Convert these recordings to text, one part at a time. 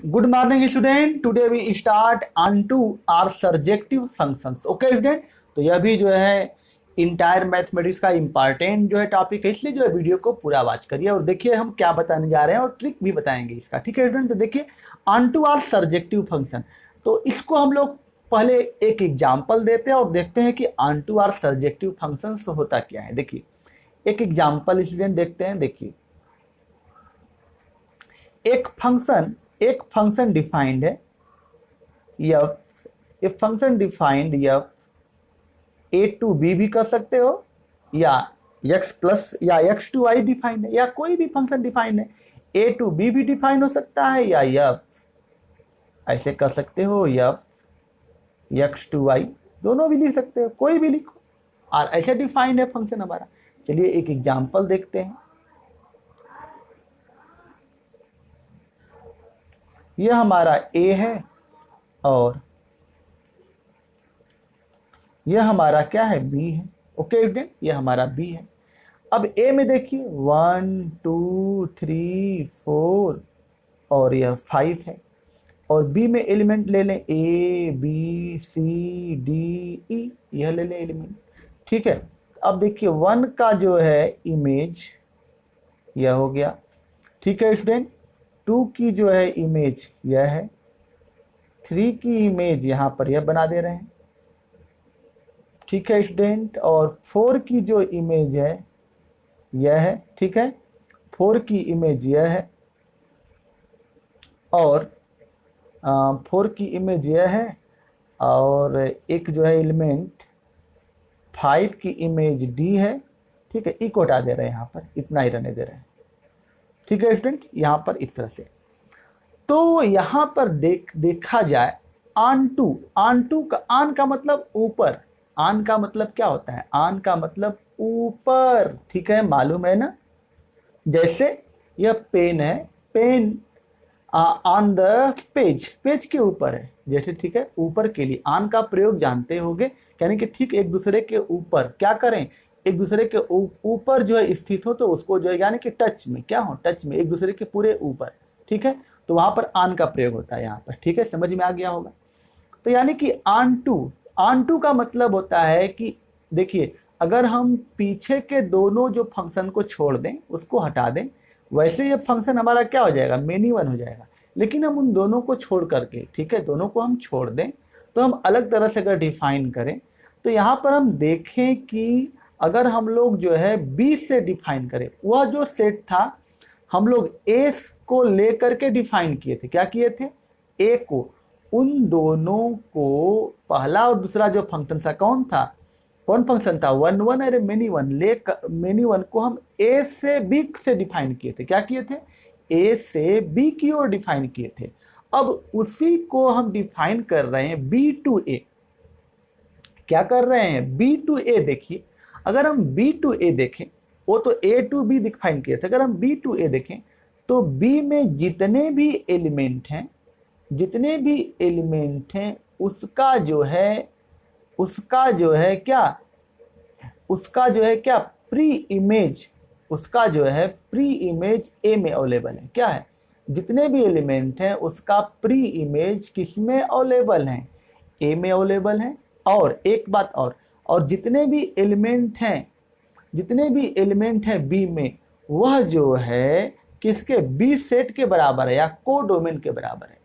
Good morning student. Today we start on to our surjective functions. Okay student. तो यह भी जो है इंटायर मैथमेटिक्स का इंपॉर्टेंट जो है टॉपिक है, इसलिए जो है वीडियो को पूरा वॉच करिए और देखिए हम क्या बताने जा रहे हैं और ट्रिक भी बताएंगे इसका। ठीक है स्टूडेंट, तो देखिए onto or surjective function. तो इसको हम लोग पहले एक एग्जाम्पल देते हैं और देखते हैं कि onto or surjective function होता क्या है। देखिए एक एग्जाम्पल स्टूडेंट देखते हैं। देखिए एक फंक्शन डिफाइंड है एफ। एक function defined F A to B भी कर सकते हो, या एक्स प्लस या एक्स टू वाई डिफाइंड है, या कोई भी फंक्शन डिफाइंड है। ए टू बी भी डिफाइन हो सकता है, या एफ ऐसे कर सकते हो, एफ एक्स टू वाई दोनों भी लिख सकते हो, कोई भी लिखो और ऐसे डिफाइंड है फंक्शन हमारा। चलिए एक एग्जाम्पल देखते हैं। यह हमारा ए है और यह हमारा क्या है, बी है। ओके स्टूडेंट, यह हमारा बी है। अब ए में देखिए 1 2 3 4 और यह 5 है, और बी में एलिमेंट ले लें ए बी सी डी ई, यह ले लें एलिमेंट। ठीक है, अब देखिए 1 का जो है इमेज यह हो गया। ठीक है स्टूडेंट, 2 की जो है इमेज यह है, 3 की इमेज यहाँ पर यह बना दे रहे हैं। ठीक है स्टूडेंट, और 4 की जो इमेज है यह है। ठीक है, 4 की इमेज यह है, और 4 की इमेज यह है, और एक जो है एलिमेंट 5 की इमेज डी है। ठीक है, ई को हटा दे रहे हैं, यहाँ पर इतना ही रहने दे रहे हैं। ठीक है स्टूडेंट, यहाँ पर इस तरह से। तो यहाँ पर देखा जाए ऑन टू का ऑन का मतलब ऊपर। ऑन का मतलब क्या होता है, ऑन का मतलब ऊपर। ठीक है, मालूम है ना। जैसे यह पेन है, pain on the page, page के ऊपर है जैसे। ठीक है, ऊपर के लिए ऑन का प्रयोग जानते होंगे, यानी कि ठीक एक दूसरे के ऊपर क्या करें, एक दूसरे के ऊपर जो है स्थित हो, तो उसको जो है यानी कि टच में क्या हो, टच में एक दूसरे के पूरे ऊपर। ठीक है, तो वहां पर ऑन का प्रयोग होता है यहाँ पर। ठीक है, समझ में आ गया होगा। तो यानी कि ऑन टू का मतलब होता है कि देखिए अगर हम पीछे के दोनों जो फंक्शन को छोड़ दें, उसको हटा दें, वैसे ये फंक्शन हमारा क्या हो जाएगा, मेनी वन हो जाएगा। लेकिन हम उन दोनों को छोड़ करके, ठीक है, दोनों को हम छोड़ दें, तो हम अलग तरह से अगर डिफाइन करें, तो यहाँ पर हम देखें कि अगर हम लोग जो है बी से डिफाइन करें, वह जो सेट था हम लोग ए को लेकर के डिफाइन किए थे। क्या किए थे, ए को, उन दोनों को, पहला और दूसरा जो फंक्शन था कौन था, कौन फंक्शन था, वन वन, अरे मेनी वन, मेनी वन को हम ए से बी से डिफाइन किए थे। क्या किए थे, ए से बी की ओर डिफाइन किए थे। अब उसी को हम डिफाइन कर रहे हैं बी टू ए। क्या कर रहे हैं, बी टू ए। देखिए अगर हम बी टू ए देखें, वो तो ए टू बी डिफाइन किए थे, अगर हम बी टू ए देखें तो बी में जितने भी एलिमेंट हैं, जितने भी एलिमेंट हैं उसका जो है क्या, उसका जो है क्या, प्री इमेज, उसका जो है प्री इमेज ए में अवेलेबल है। क्या है, जितने भी एलिमेंट हैं उसका प्री इमेज किस में अवेलेबल है, ए में अवेलेबल है। और एक बात और जितने भी एलिमेंट हैं बी में, वह जो है किसके, बी सेट के बराबर है या को डोमेन के बराबर है।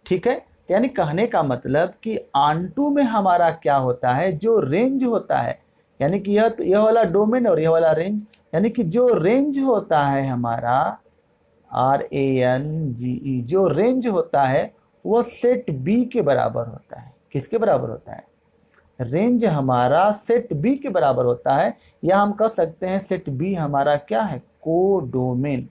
ठीक है, यानी कहने का मतलब कि ऑन टू में हमारा क्या होता है, जो रेंज होता है, यानी कि यह वाला डोमेन और यह वाला रेंज, यानी कि जो रेंज होता है हमारा RANGE, जो रेंज होता है वो सेट बी के बराबर होता है। किसके बराबर होता है, रेंज हमारा सेट बी के बराबर होता है, या हम कह सकते हैं सेट बी हमारा क्या है, को डोमेन,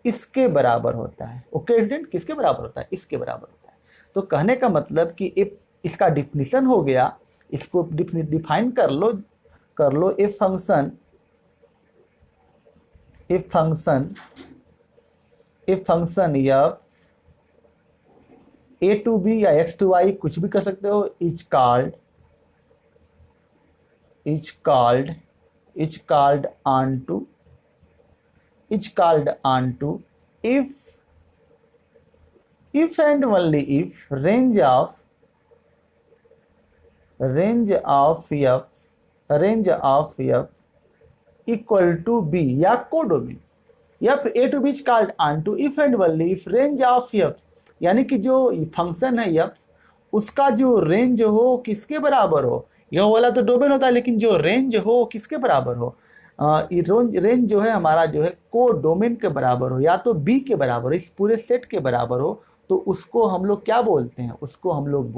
इसके बराबर होता है। ओके स्टूडेंट, किसके बराबर होता है, इसके बराबर होता है। तो कहने का मतलब कि इफ इसका डिफिनीशन हो गया, इसको डिफाइन कर लो। If function F A to B या एक्स टू वाई कुछ भी कर सकते हो, is called onto if if and only if range of F equal to B या codomain F A to B called onto if and only if range of F, यानी कि जो function है F उसका जो range हो किसके बराबर हो, यह वाला तो डोमेन होता है लेकिन जो रेंज हो किसके बराबर हो, रेंज जो है हमारा जो है को डोमेन के बराबर हो या तो बी के बराबर हो, इस पूरे सेट के बराबर हो, तो उसको हम लोग क्या बोलते हैं, उसको हम लोग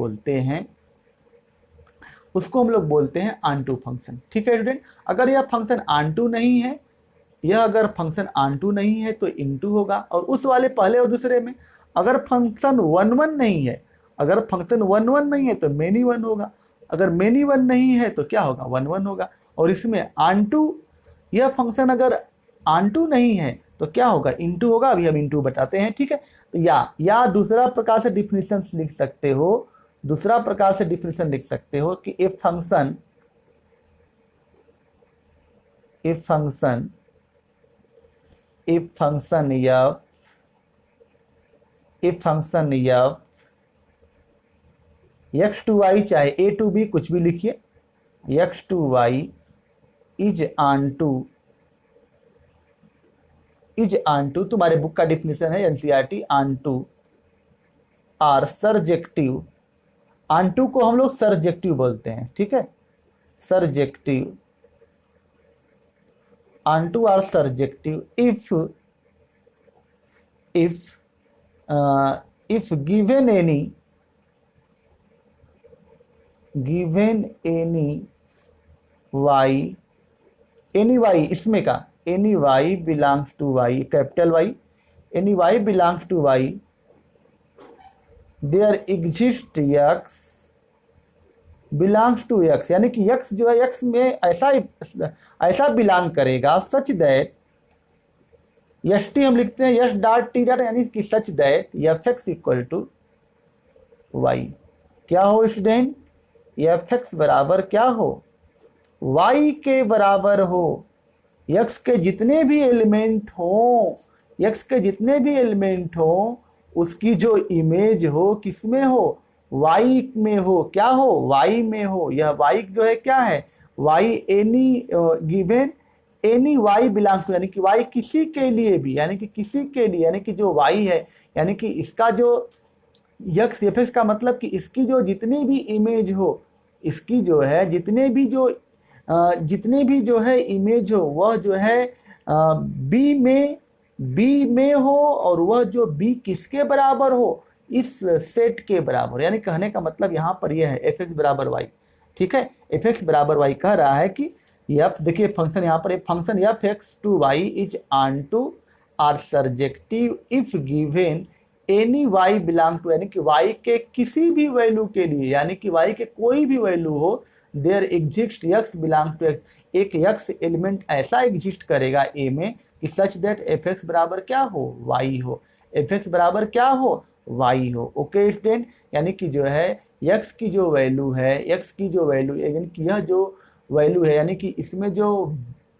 बोलते हैं ऑनटू फंक्शन। ठीक है स्टूडेंट, अगर यह फंक्शन ऑनटू नहीं है, अगर फंक्शन ऑनटू नहीं है तो इनटू होगा, और उस वाले पहले और दूसरे में अगर फंक्शन वन वन नहीं है तो मेनी वन होगा, अगर मेनी वन नहीं है तो क्या होगा, वन वन होगा। और इसमें ऑनटू, यह फंक्शन अगर ऑनटू नहीं है तो क्या होगा, इनटू होगा। अभी हम इनटू बताते हैं। ठीक है, तो या दूसरा प्रकार से डिफिनेशन लिख सकते हो, कि if function X to Y, चाहे ए टू बी कुछ भी लिखिए, X to Y is onto तुम्हारे बुक का डिफिनेशन है NCERT, onto or surjective, onto को हम लोग सरजेक्टिव बोलते हैं। ठीक है, surjective, onto or surjective if given any Y, इसमें का any Y belongs to Y, capital Y, any Y belongs to Y, there exist X belongs to x, यानी कि एक्स जो है एक्स में ऐसा बिलोंग करेगा, सच दैट, एस टी हम लिखते हैं एस डॉट टी डॉट, यानी कि such that F X equal to Y, क्या हो स्टूडेंट, एफ एक्स बराबर क्या हो, वाई के बराबर हो। एक्स के जितने भी एलिमेंट हो, उसकी जो इमेज हो किसमें हो, वाई में हो, क्या हो, वाई में हो। यह वाई जो है क्या है, Y any given any Y belongs to, यानी कि वाई किसी के लिए भी, यानी कि जो वाई है, यानी कि इसका जो एक्स एफ एक्स का मतलब कि इसकी जो जितनी भी इमेज हो, इसकी जो है जितने भी जो है इमेज हो, वह जो है बी में हो, और वह जो बी किसके बराबर हो, इस सेट के बराबर। यानी कहने का मतलब यहाँ पर यह है एफ एक्स बराबर वाई। ठीक है, एफ एक्स बराबर वाई कह रहा है कि एफ, देखिए फंक्शन यहाँ पर एक function F X to Y is onto or surjective if given any Y belong to, यानी कि वाई के किसी भी वैल्यू के लिए, यानी कि वाई के कोई भी वैल्यू हो, there exist X belong to X, एक एक्स एलिमेंट ऐसा एग्जिस्ट करेगा ए में कि सच दैट एफ एक्स बराबर क्या हो, वाई हो, एफ एक्स बराबर क्या हो, वाई हो। ओके स्टूडेंट, यानी कि जो है एक्स की जो वैल्यू है, यानी कि यह जो वैल्यू है, यानी कि इसमें जो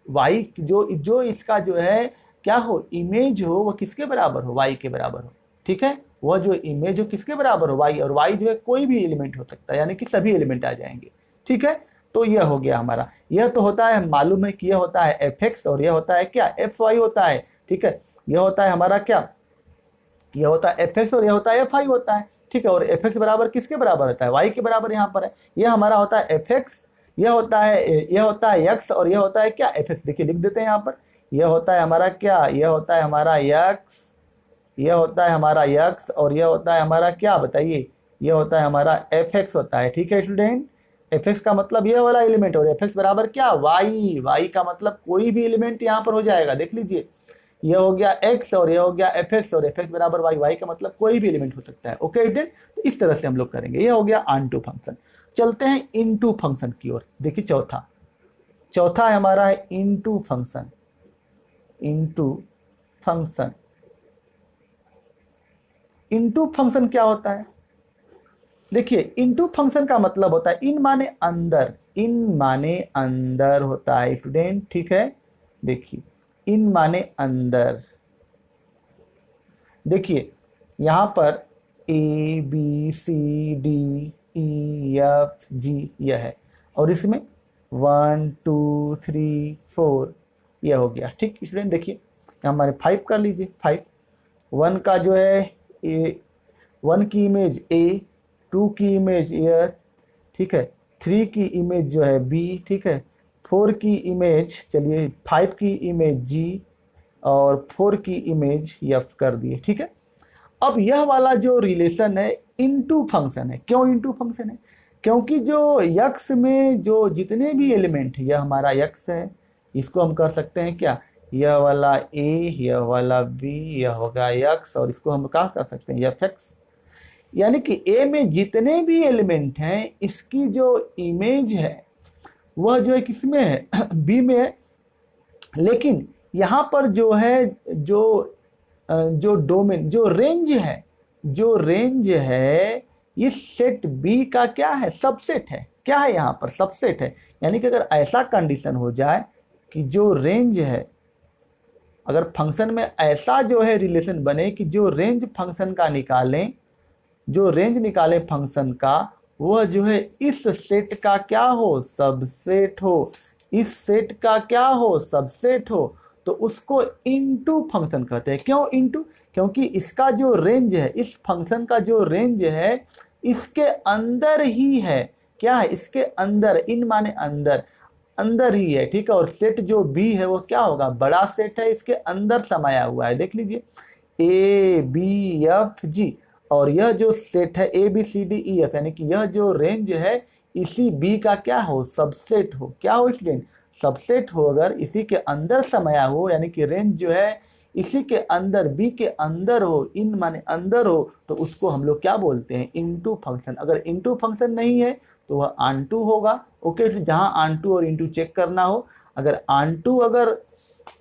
वाई जो इसका जो है क्या हो, इमेज हो, वह किसके बराबर हो, वाई के बराबर हो। ठीक है, वह जो इमेज हो किसके बराबर हो, वाई, और वाई जो है कोई भी एलिमेंट हो सकता है, यानी कि सभी एलिमेंट आ जाएंगे। ठीक है, तो यह हो गया हमारा, यह तो होता है, मालूम है कि यह होता है एफ एक्स और यह होता है क्या, एफ वाई होता है। ठीक है, यह होता है हमारा क्या, यह होता है एफ एक्स और यह होता है एफ आई होता है। ठीक है, और एफ एक्स बराबर किसके बराबर होता है, वाई के बराबर यहाँ पर है। यह हमारा होता है एफ एक्स, यह होता है एक्स, और यह होता है क्या, एफ एक्स। देखिए लिख देते हैं यहाँ पर, यह होता है हमारा क्या, यह होता है हमारा एक्स, यह होता है हमारा एक्स, और यह होता है हमारा क्या बताइए, यह होता है हमारा एफ एक्स होता है। ठीक है स्टूडेंट, एफ एक्स का मतलब यह वाला एलिमेंट, और एफ एक्स बराबर क्या, वाई, वाई का मतलब कोई भी एलिमेंट यहाँ पर हो जाएगा। देख लीजिए, यह हो गया एक्स और यह हो गया एफ एक्स, और एफ एक्स बराबर वाई, वाई का मतलब कोई भी एलिमेंट हो सकता है। ओके स्टूडेंट, तो इस तरह से हम लोग करेंगे। यह हो गया ऑन टू फंक्शन। चलते हैं इनटू फंक्शन की ओर। देखिए चौथा है हमारा है इनटू फंक्शन। इनटू फंक्शन क्या होता है, देखिए इनटू फंक्शन का मतलब होता है इन माने अंदर होता है स्टूडेंट। ठीक है, देखिए इन माने अंदर, देखिए यहाँ पर A B C D E F G यह है, और इसमें 1 2 3 4 यह हो गया। ठीक स्टूडेंट, देखिए हमारे 5 कर लीजिए। 5 1 का जो है ए, 1 की इमेज ए, 2 की इमेज ए, ठीक है, 3 की इमेज जो है बी, ठीक है, 4 की इमेज, चलिए 5 की इमेज जी, और 4 की इमेज एफ कर दिए। ठीक है, अब यह वाला जो रिलेशन है इनटू फंक्शन है। क्यों इनटू फंक्शन है? क्योंकि जो यक्स में जो जितने भी एलिमेंट है, यह हमारा यक्स है, इसको हम कर सकते हैं क्या, यह वाला ए, यह वाला बी, यह होगा यक्स, और इसको हम क्या कर सकते हैं, एफ एक्स। यानी कि ए में जितने भी एलिमेंट हैं इसकी जो इमेज है वह जो है किसमें है, बी में है। लेकिन यहाँ पर जो है जो डोमेन, जो रेंज है ये सेट बी का क्या है, सबसेट है। क्या है यहाँ पर, सबसेट है। यानी कि अगर ऐसा कंडीशन हो जाए कि जो रेंज है, अगर फंक्शन में ऐसा जो है रिलेशन बने कि जो रेंज फंक्शन का निकालें, जो रेंज निकाले फंक्शन का, वह जो है इस सेट का क्या हो, सबसेट हो। इस सेट का क्या हो, सबसेट हो, तो उसको इनटू फंक्शन कहते हैं। क्यों इनटू? क्योंकि इसका जो रेंज है, इस फंक्शन का जो रेंज है इसके अंदर ही है। क्या है, इसके अंदर, इन माने अंदर, अंदर ही है। ठीक है, और सेट जो बी है वो क्या होगा, बड़ा सेट है, इसके अंदर समाया हुआ है। देख लीजिए ए बी एफ जी, और यह जो सेट है A B C D E F, यानी कि यह जो रेंज है इसी बी का क्या हो, सबसेट हो। क्या हो स्टूडेंट, सबसेट हो। अगर इसी के अंदर समाया हो, यानी कि रेंज जो है इसी के अंदर, बी के अंदर हो, इन माने अंदर हो, तो उसको हम लोग क्या बोलते हैं, इनटू फंक्शन। अगर इनटू फंक्शन नहीं है तो वह ऑनटू होगा। ओके, जहां ऑनटू और इनटू चेक करना हो, अगर ऑनटू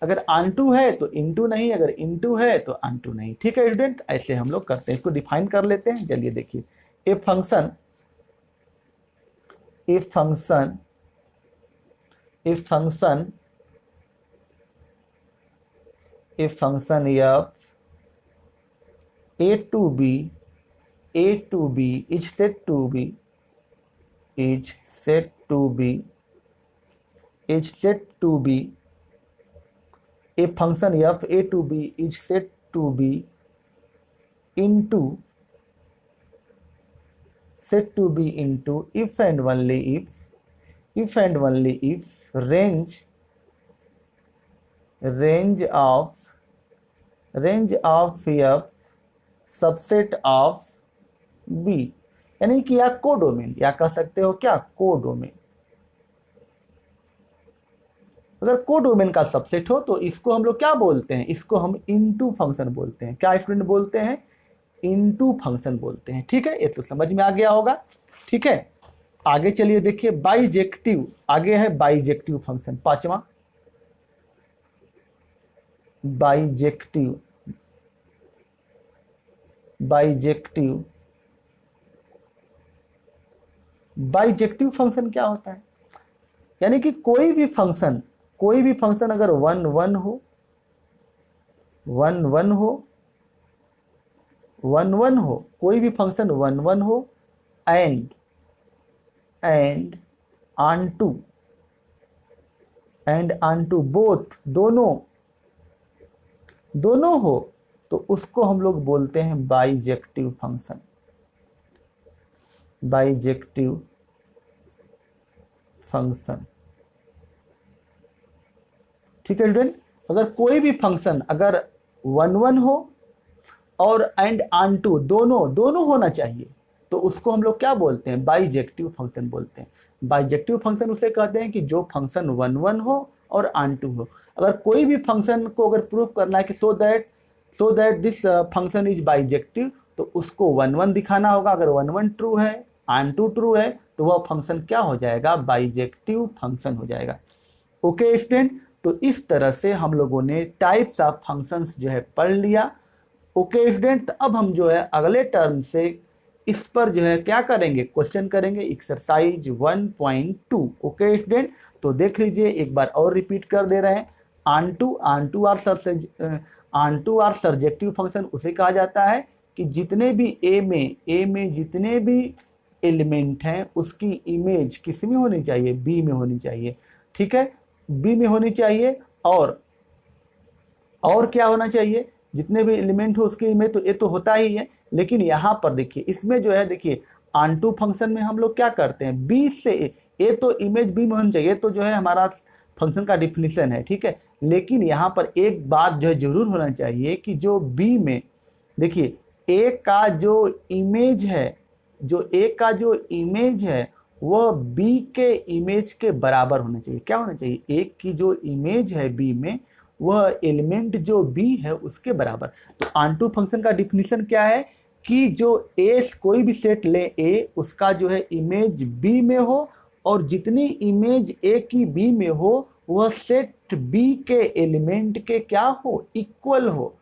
अगर ऑनटू है तो इनटू नहीं, अगर इनटू है तो ऑनटू नहीं। ठीक है स्टूडेंट, ऐसे हम लोग करते हैं। इसको डिफाइन कर लेते हैं। चलिए देखिए, a function f a to b is said to be a function f a to b is said to be into if and only if range of f subset of b, यानी कि या codomain, या कह सकते हो क्या, codomain. अगर codomain का सबसेट हो तो इसको हम लोग क्या बोलते हैं, इसको हम इनटू फंक्शन बोलते हैं। क्या स्टूडेंट बोलते हैं, इनटू फंक्शन बोलते हैं। ठीक है, ये तो समझ में आ गया होगा। ठीक है, आगे चलिए देखिए, बाइजेक्टिव, आगे है बाइजेक्टिव फंक्शन, पांचवा बाइजेक्टिव फंक्शन क्या होता है, यानी कि कोई भी फंक्शन अगर 1 1 हो, 1 1 हो, कोई भी फंक्शन 1 1 हो, एंड ऑनटू बोथ, दोनों हो, तो उसको हम लोग बोलते हैं बाइजेक्टिव फंक्शन। ठीक है स्टूडेंट, अगर कोई भी फंक्शन अगर 1 1 हो और एंड ऑनटू दोनों होना चाहिए, तो उसको हम लोग क्या बोलते हैं, बाइजेक्टिव फंक्शन बोलते हैं। बाइजेक्टिव फंक्शन उसे कहते हैं कि जो फंक्शन 1 1 हो और ऑनटू हो। अगर कोई भी फंक्शन को अगर प्रूव करना है कि so that this function is bijective, तो उसको 1 1 दिखाना होगा। अगर 1 1 ट्रू है, ऑनटू ट्रू है, तो वह फंक्शन क्या हो जाएगा, बाइजेक्टिव फंक्शन हो जाएगा। ओके स्टूडेंट, तो इस तरह से हम लोगों ने टाइप्स ऑफ फंक्शंस जो है पढ़ लिया। ओके स्टूडेंट, अब हम जो है अगले टर्म से इस पर जो है क्या करेंगे, क्वेश्चन करेंगे, एक्सरसाइज 1.2। ओके स्टूडेंट, तो देख लीजिए, एक बार और रिपीट कर दे रहे हैं। ऑनटू आर सर्जेक्टिव फंक्शन उसे कहा जाता है कि जितने भी ए में जितने भी एलिमेंट हैं उसकी इमेज किस में होनी चाहिए, बी में होनी चाहिए। ठीक है, बी में होनी चाहिए। और क्या होना चाहिए, जितने भी एलिमेंट हो उसकी इमेज, तो ये तो होता ही है। लेकिन यहाँ पर देखिए, इसमें जो है देखिए ऑन फंक्शन में हम लोग क्या करते हैं, बी से ए तो इमेज बी में होनी चाहिए, तो जो है हमारा फंक्शन का डिफिनीशन है। ठीक है, लेकिन यहाँ पर एक बात जो है जरूर होना चाहिए कि जो बी में देखिए ए का जो इमेज है, जो ए का जो इमेज है वह बी के इमेज के बराबर होना चाहिए। क्या होना चाहिए, ए की जो इमेज है बी में वह एलिमेंट जो बी है उसके बराबर। तो ऑन फंक्शन का डिफिनीशन क्या है कि जो ए कोई भी सेट ले ए, उसका जो है इमेज बी में हो और जितनी इमेज ए की बी में हो वह सेट बी के एलिमेंट के क्या हो, इक्वल हो।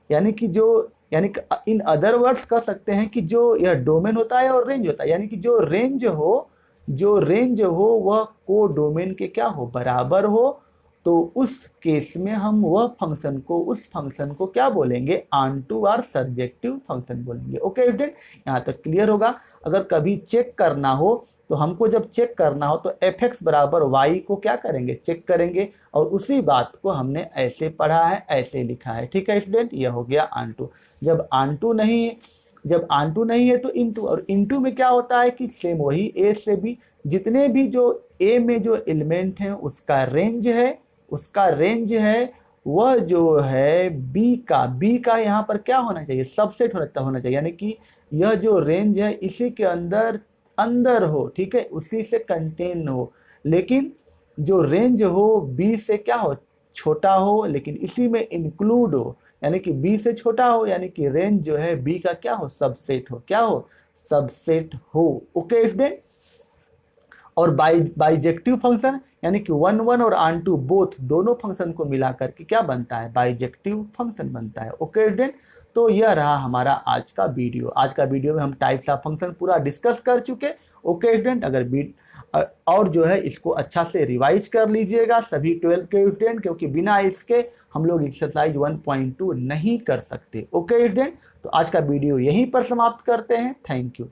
यानी कि इन अदर वर्ड्स कह सकते हैं कि जो यह डोमेन होता है और रेंज होता है, यानी कि जो रेंज हो वह को डोमेन के क्या हो, बराबर हो। तो उस केस में हम वह फंक्शन को, उस फंक्शन को क्या बोलेंगे, ऑनटू और सर्जेक्टिव फंक्शन बोलेंगे। ओके स्टूडेंट, यहाँ तक क्लियर होगा। अगर कभी चेक करना हो तो हमको जब चेक करना हो तो एफ एक्स बराबर वाई को क्या करेंगे, चेक करेंगे। और उसी बात को हमने ऐसे पढ़ा है, ऐसे लिखा है। ठीक है स्टूडेंट, यह हो गया ऑनटू। जब ऑनटू नहीं है तो इनटू, और इनटू में क्या होता है कि सेम वही ए से बी, जितने भी जो ए में जो एलिमेंट हैं उसका रेंज है वह जो है बी का यहाँ पर क्या होना चाहिए, सबसेट होना चाहिए। यानी कि यह जो रेंज है इसी के अंदर हो। ठीक है, उसी से कंटेन हो, लेकिन जो रेंज हो बी से क्या हो, छोटा हो, लेकिन इसी में इंक्लूड हो। यानी कि बी से छोटा हो, यानी कि रेंज जो है बी का क्या हो, सबसेट हो। क्या हो, सबसेट हो। ओके स्टूडेंट, और बाइजेक्टिव फंक्शन यानी कि 1 1 और ऑन टू बोथ दोनों फंक्शन को मिलाकर के क्या बनता है, बाइजेक्टिव फंक्शन बनता है। ओके स्टूडेंट, तो यह रहा हमारा आज का वीडियो में हम टाइप्स ऑफ फंक्शन पूरा डिस्कस कर चुके। ओके स्टूडेंट, और जो है इसको अच्छा से रिवाइज कर लीजिएगा सभी 12 के स्टूडेंट, क्योंकि बिना इसके हम लोग एक्सरसाइज 1.2 नहीं कर सकते। ओके स्टूडेंट, तो आज का वीडियो यहीं पर समाप्त करते हैं। Thank you.